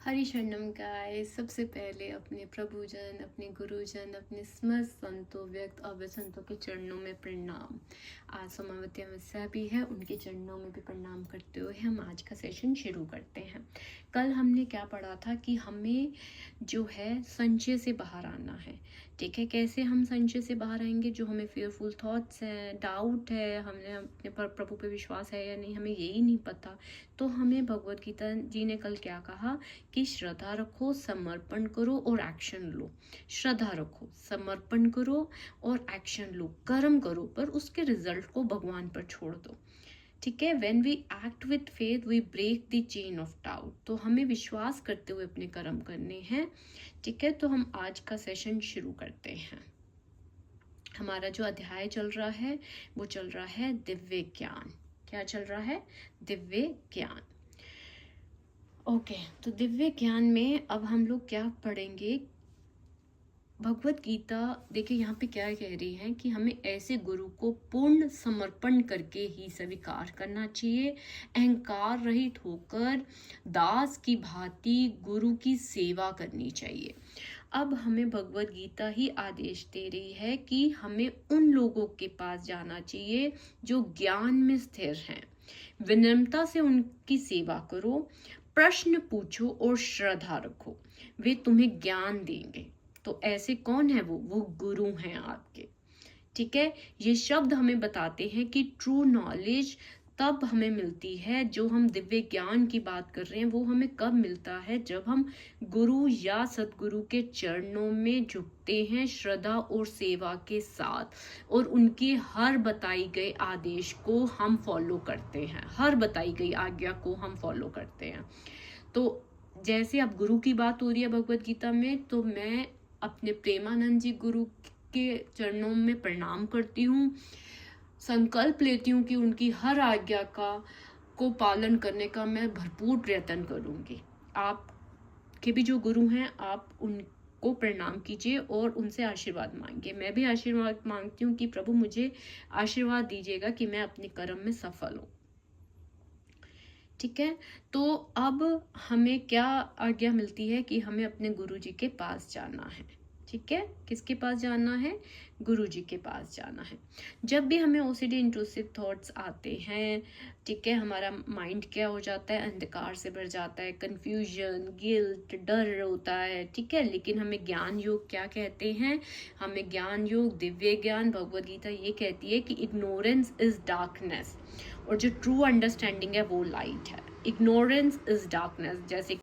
Harisharanam guys. सबसे पहले अपने प्रभुजन, अपने गुरुजन, अपने समस्त संतों, व्यक्त अव्य संतों के चरणों में प्रणाम। आज सोमावती अमावस्या भी है, उनके चरणों में भी प्रणाम करते हुए हम आज का सेशन शुरू करते हैं। कल हमने क्या पढ़ा था कि हमें जो है संचय से बाहर आना है। ठीक है, कैसे हम संचय से बाहर आएंगे? जो हमें फेयरफुल थॉट्स हैं, डाउट है, हमने अपने पर प्रभु पे विश्वास है या नहीं, हमें यही नहीं पता। तो हमें भगवत गीता जी ने कल क्या कहा कि श्रद्धा रखो, समर्पण करो और एक्शन लो। श्रद्धा रखो, समर्पण करो और एक्शन लो, कर्म करो, पर उसके रिजल्ट को भगवान पर छोड़ दो। ठीक है, when we act with faith we break the chain of doubt. तो हमें विश्वास करते हुए अपने कर्म करने हैं। ठीक है, तो हम आज का सेशन शुरू करते हैं। हमारा जो अध्याय चल रहा है वो चल रहा है दिव्य ज्ञान। क्या चल रहा है? दिव्य ज्ञान। ओके, तो दिव्य ज्ञान में अब हम लोग क्या पढ़ेंगे? भगवत गीता देखिए यहाँ पे क्या कह रही है कि हमें ऐसे गुरु को पूर्ण समर्पण करके ही स्वीकार करना चाहिए। अहंकार रहित होकर दास की भांति गुरु की सेवा करनी चाहिए। अब हमें भगवत गीता ही आदेश दे रही है कि हमें उन लोगों के पास जाना चाहिए जो ज्ञान में स्थिर हैं। विनम्रता से उनकी सेवा करो, प्रश्न पूछो और श्रद्धा रखो, वे तुम्हें ज्ञान देंगे। तो ऐसे कौन है? वो गुरु हैं आपके। ठीक है, ये शब्द हमें बताते हैं कि ट्रू नॉलेज तब हमें मिलती है, जो हम दिव्य ज्ञान की बात कर रहे हैं वो हमें कब मिलता है? जब हम गुरु या सतगुरु के चरणों में झुकते हैं श्रद्धा और सेवा के साथ, और उनकी हर बताई गए आदेश को हम फॉलो करते हैं, हर बताई गई आज्ञा को हम फॉलो करते हैं। तो जैसे अब गुरु की बात हो रही है भगवत गीता में, तो मैं अपने प्रेमानंद जी गुरु के चरणों में प्रणाम करती हूँ, संकल्प लेती हूँ कि उनकी हर आज्ञा को पालन करने का मैं भरपूर प्रयत्न करूँगी। आपके भी जो गुरु हैं, आप उनको प्रणाम कीजिए और उनसे आशीर्वाद मांगिए। मैं भी आशीर्वाद मांगती हूँ कि प्रभु मुझे आशीर्वाद दीजिएगा कि मैं अपने कर्म में सफल हूँ। ठीक है, तो अब हमें क्या आज्ञा मिलती है कि हमें अपने गुरु जी के पास जाना है। ठीक है, किसके पास जाना है? गुरु जी के पास जाना है। जब भी हमें ओसीडी इंट्रूसिव थॉट्स आते हैं, ठीक है, हमारा माइंड क्या हो जाता है? अंधकार से भर जाता है, कंफ्यूजन, गिल्ट, डर होता है। ठीक है, लेकिन हमें ज्ञान योग क्या कहते हैं? हमें ज्ञान योग, दिव्य ज्ञान, भगवद गीता ये कहती है कि इग्नोरेंस इज डार्कनेस और जो ट्रू अंडरस्टैंडिंग है वो लाइट है। इग्नोरेंस इज डार्कनेस, जैसे